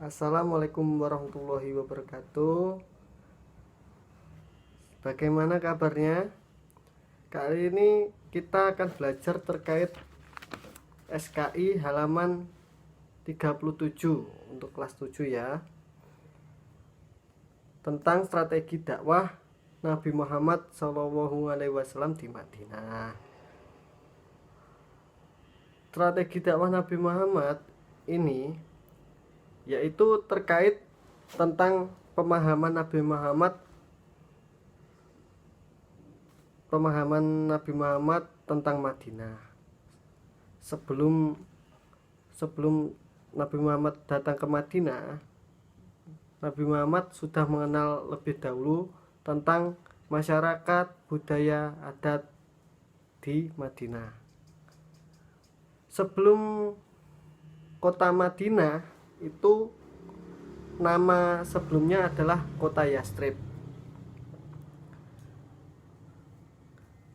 Assalamualaikum warahmatullahi wabarakatuh. Bagaimana kabarnya? Kali ini kita akan belajar terkait SKI halaman 37 untuk kelas 7 ya. Tentang strategi dakwah Nabi Muhammad SAW di Madinah. Strategi dakwah Nabi Muhammad ini yaitu terkait tentang pemahaman Nabi Muhammad tentang Madinah. Sebelum Nabi Muhammad datang ke Madinah, Nabi Muhammad sudah mengenal lebih dahulu tentang masyarakat, budaya, adat di Madinah. Sebelum kota Madinah itu nama sebelumnya adalah kota Yastrib.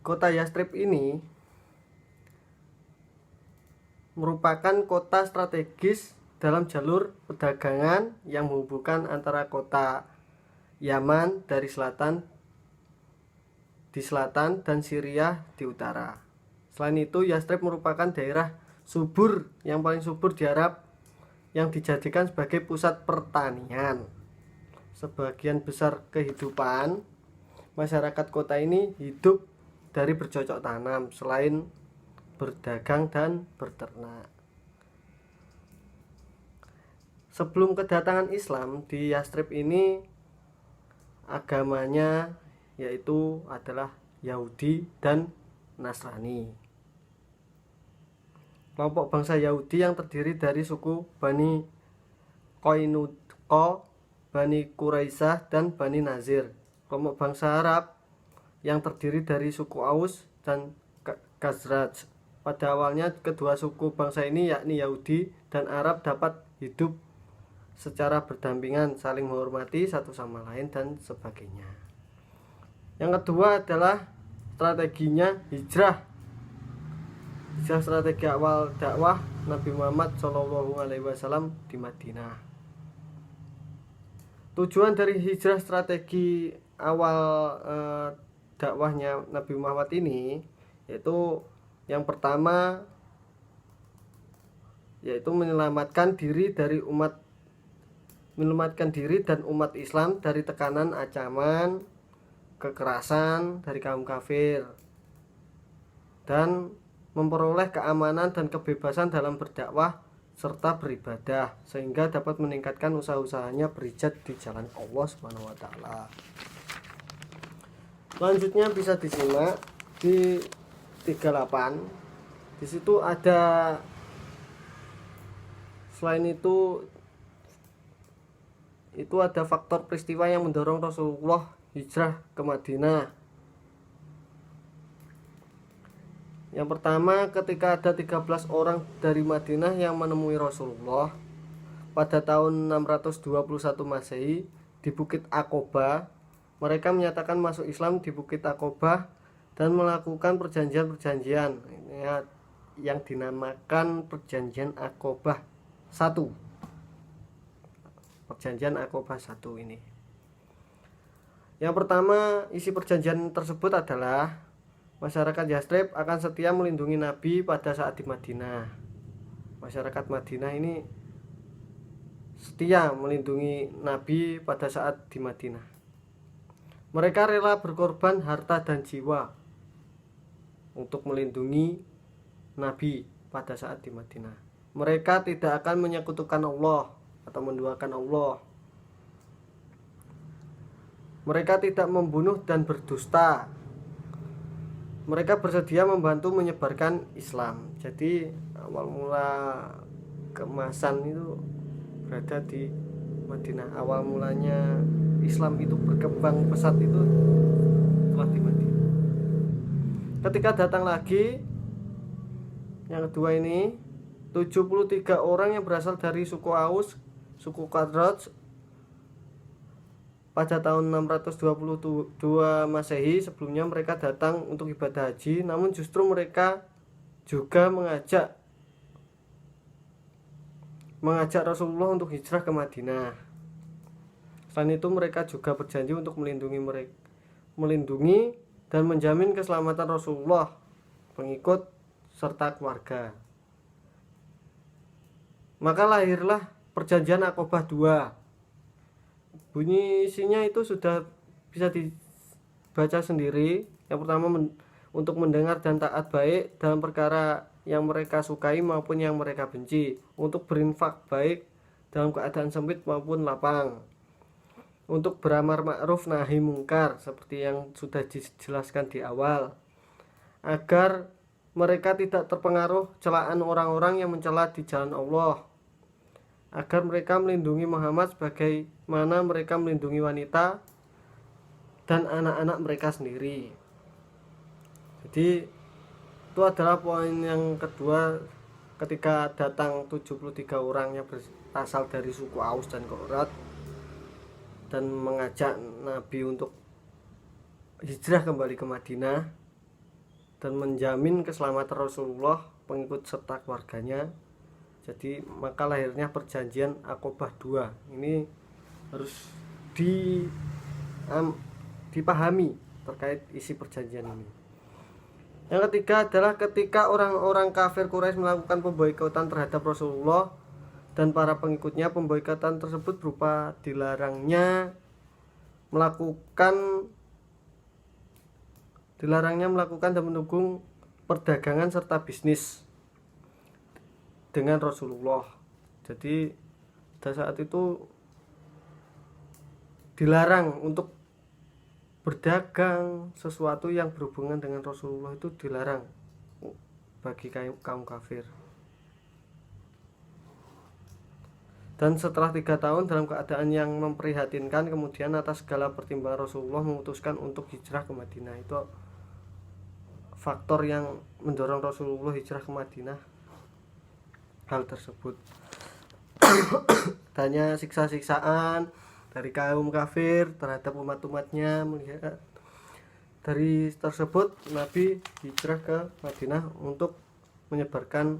Kota Yastrib ini merupakan kota strategis dalam jalur perdagangan yang menghubungkan antara kota Yaman di selatan dan Syria di utara. Selain itu, Yastrib merupakan daerah subur yang paling subur di Arab yang dijadikan sebagai pusat pertanian. Sebagian besar kehidupan masyarakat kota ini hidup dari bercocok tanam selain berdagang dan berternak. Sebelum kedatangan Islam di Yastrib ini, agamanya yaitu adalah Yahudi dan Nasrani. Kelompok bangsa Yahudi yang terdiri dari suku Bani Qainuqa, Bani Quraisyah, dan Bani Nazir. Kelompok bangsa Arab yang terdiri dari suku Aus dan Khazraj. Pada awalnya kedua suku bangsa ini yakni Yahudi dan Arab dapat hidup secara berdampingan, saling menghormati satu sama lain dan sebagainya. Yang kedua adalah strateginya hijrah. Strategi awal dakwah Nabi Muhammad SAW di Madinah. Tujuan dari hijrah strategi awal dakwahnya Nabi Muhammad ini yaitu yang pertama yaitu menyelamatkan diri dan umat Islam dari tekanan ancaman kekerasan dari kaum kafir dan memperoleh keamanan dan kebebasan dalam berdakwah serta beribadah sehingga dapat meningkatkan usaha-usahanya berijat di jalan Allah Subhanahu wa taala. Selanjutnya bisa disimak di 38. Di situ ada selain itu ada faktor peristiwa yang mendorong Rasulullah hijrah ke Madinah. Yang pertama, ketika ada 13 orang dari Madinah yang menemui Rasulullah pada tahun 621 Masehi di Bukit Aqobah, mereka menyatakan masuk Islam di Bukit Aqobah dan melakukan perjanjian-perjanjian yang dinamakan Perjanjian Aqobah 1. Perjanjian Aqobah 1 ini. Yang pertama, isi perjanjian tersebut adalah masyarakat Yastrib akan setia melindungi Nabi pada saat di Madinah. Masyarakat Madinah ini setia melindungi Nabi pada saat di Madinah. Mereka rela berkorban harta dan jiwa untuk melindungi Nabi pada saat di Madinah. Mereka tidak akan menyekutukan Allah atau menduakan Allah. Mereka tidak membunuh dan berdusta. Mereka bersedia membantu menyebarkan Islam. Jadi awal mula keemasan itu berada di Madinah. Awal mulanya Islam itu berkembang pesat itu telah di Madinah. Ketika datang lagi yang kedua ini 73 orang yang berasal dari suku Aus, suku Khazraj pada tahun 622 Masehi. Sebelumnya mereka datang untuk ibadah haji, namun justru mereka juga mengajak mengajak Rasulullah untuk hijrah ke Madinah. Selain itu mereka juga berjanji untuk melindungi dan menjamin keselamatan Rasulullah, pengikut serta keluarga. Maka lahirlah perjanjian Aqabah II. Bunyi isinya itu sudah bisa dibaca sendiri. Yang pertama, untuk mendengar dan taat baik dalam perkara yang mereka sukai maupun yang mereka benci, untuk berinfak baik dalam keadaan sempit maupun lapang, untuk beramar ma'ruf nahi mungkar seperti yang sudah dijelaskan di awal, agar mereka tidak terpengaruh celaan orang-orang yang mencela di jalan Allah, agar mereka melindungi Muhammad sebagaimana mereka melindungi wanita dan anak-anak mereka sendiri. Jadi itu adalah poin yang kedua ketika datang 73 orang yang berasal dari suku Aus dan Khazraj dan mengajak Nabi untuk hijrah kembali ke Madinah dan menjamin keselamatan Rasulullah, pengikut serta keluarganya. Jadi maka lahirnya perjanjian Aqabah II. Ini harus dipahami terkait isi perjanjian ini. Yang ketiga adalah ketika orang-orang kafir Quraisy melakukan pemboikotan terhadap Rasulullah dan para pengikutnya. Pemboikotan tersebut berupa dilarangnya melakukan dan mendukung perdagangan serta bisnis dengan Rasulullah. Jadi pada saat itu dilarang untuk berdagang sesuatu yang berhubungan dengan Rasulullah, itu dilarang bagi kaum kafir. Dan setelah 3 tahun dalam keadaan yang memprihatinkan, kemudian atas segala pertimbangan Rasulullah memutuskan untuk hijrah ke Madinah. Itu faktor yang mendorong Rasulullah hijrah ke Madinah, hal tersebut. Adanya siksa-siksaan dari kaum kafir terhadap umat-umatnya. Melihat dari tersebut, Nabi hijrah ke Madinah untuk menyebarkan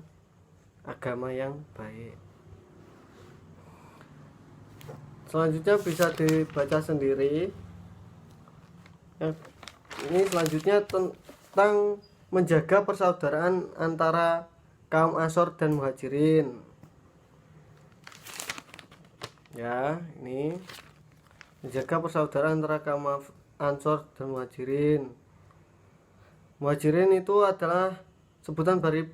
agama yang baik. Selanjutnya bisa dibaca sendiri. Ini selanjutnya tentang menjaga persaudaraan antara kaum Ansor dan Muhajirin. Ya, ini menjaga persaudaraan antara kaum Ansor dan Muhajirin. Muhajirin itu adalah sebutan bagi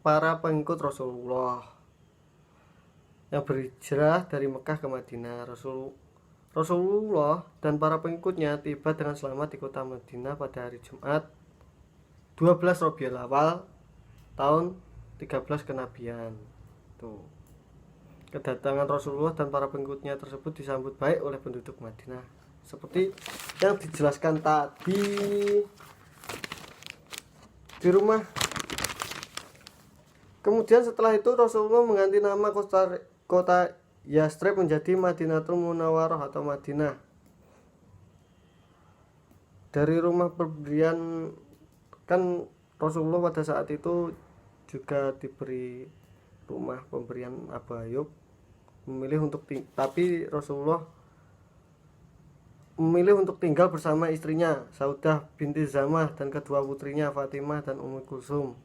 para pengikut Rasulullah yang berhijrah dari Mekah ke Madinah. Rasulullah dan para pengikutnya tiba dengan selamat di kota Madinah pada hari Jumat 12 Rabiul Awal tahun 13 kenabian. Tuh. Kedatangan Rasulullah dan para pengikutnya tersebut disambut baik oleh penduduk Madinah, seperti yang dijelaskan tadi di rumah. Kemudian setelah itu Rasulullah mengganti nama kota Yastrib menjadi Madinatul Munawwarah atau Madinah. Dari rumah pemberian, kan Rasulullah pada saat itu juga diberi rumah pemberian Abu Ayyub, tapi Rasulullah memilih untuk tinggal bersama istrinya Saudah binti Zamah dan kedua putrinya Fatimah dan Ummu Kulsum.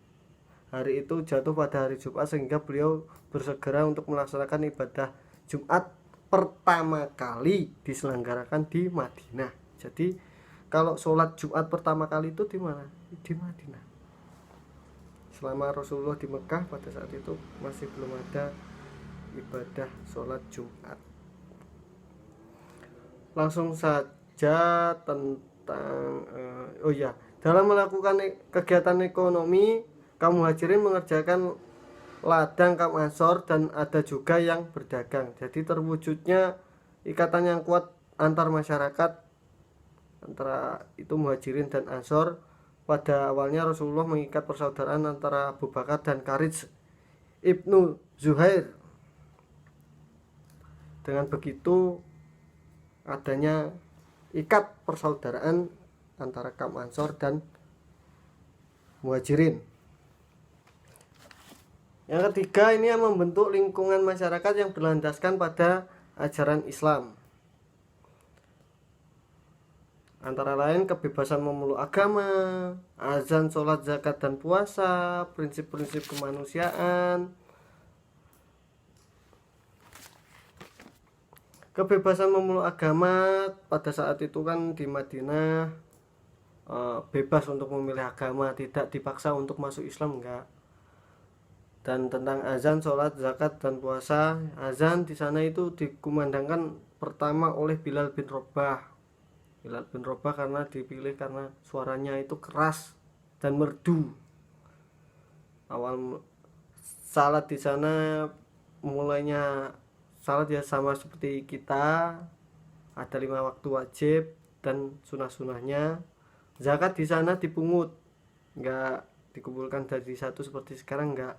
Hari itu jatuh pada hari Jumat sehingga beliau bersegera untuk melaksanakan ibadah Jumat pertama kali diselenggarakan di Madinah. Jadi kalau sholat Jumat pertama kali itu di mana? Di Madinah. Selama Rasulullah di Mekah pada saat itu masih belum ada ibadah sholat Jumat. Langsung saja tentang dalam melakukan kegiatan ekonomi, kaum Muhajirin mengerjakan ladang kaum Ansor dan ada juga yang berdagang. Jadi terwujudnya ikatan yang kuat antar masyarakat antara itu Muhajirin dan Ansor. Pada awalnya Rasulullah mengikat persaudaraan antara Abu Bakar dan Karij ibnu Zuhair. Dengan begitu adanya ikat persaudaraan antara kaum Ansor dan Muhajirin. Yang ketiga, ini yang membentuk lingkungan masyarakat yang berlandaskan pada ajaran Islam. Antara lain kebebasan memeluk agama, azan, sholat, zakat, dan puasa, prinsip-prinsip kemanusiaan. Kebebasan memeluk agama pada saat itu kan di Madinah bebas untuk memilih agama, tidak dipaksa untuk masuk Islam, enggak. Dan tentang azan, sholat, zakat, dan puasa, azan di sana itu dikumandangkan pertama oleh Bilal bin Rabah. Bilal bin Rabah karena dipilih karena suaranya itu keras dan merdu. Awal salat di sana mulainya salat ya sama seperti kita, ada 5 waktu wajib dan sunah-sunahnya. Zakat di sana dipungut, nggak dikumpulkan dari satu seperti sekarang, nggak.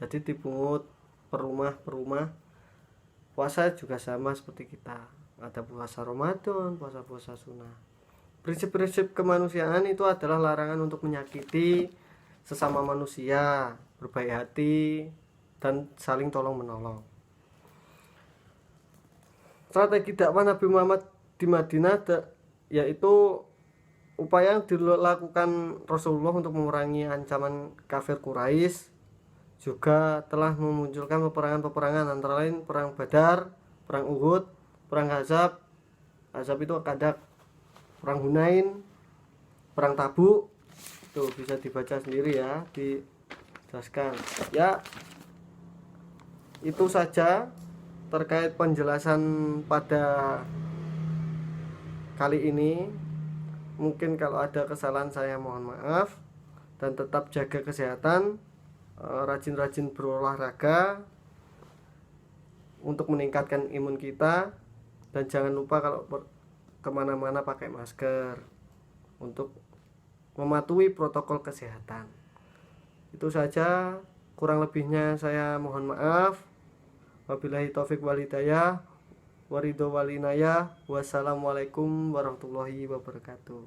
Jadi dipungut per rumah. Puasa juga sama seperti kita, ada puasa Ramadan, puasa sunnah. Prinsip-prinsip kemanusiaan itu adalah larangan untuk menyakiti sesama manusia, berbaik hati, dan saling tolong menolong. Strategi dakwah Nabi Muhammad di Madinah yaitu upaya yang dilakukan Rasulullah untuk memerangi ancaman kafir Quraisy, juga telah memunculkan peperangan-peperangan antara lain perang Badar, perang Uhud, perang Ahzab itu Kadak, perang Hunain, perang Tabuk. Tuh bisa dibaca sendiri ya, dijelaskan. Ya, itu saja terkait penjelasan pada kali ini. Mungkin kalau ada kesalahan saya mohon maaf, dan tetap jaga kesehatan, rajin-rajin berolahraga untuk meningkatkan imun kita, dan jangan lupa kalau kemana-mana pakai masker untuk mematuhi protokol kesehatan. Itu saja, kurang lebihnya saya mohon maaf. Wabillahi taufik walhidayah, waridho walinayah. Wassalamualaikum warahmatullahi wabarakatuh.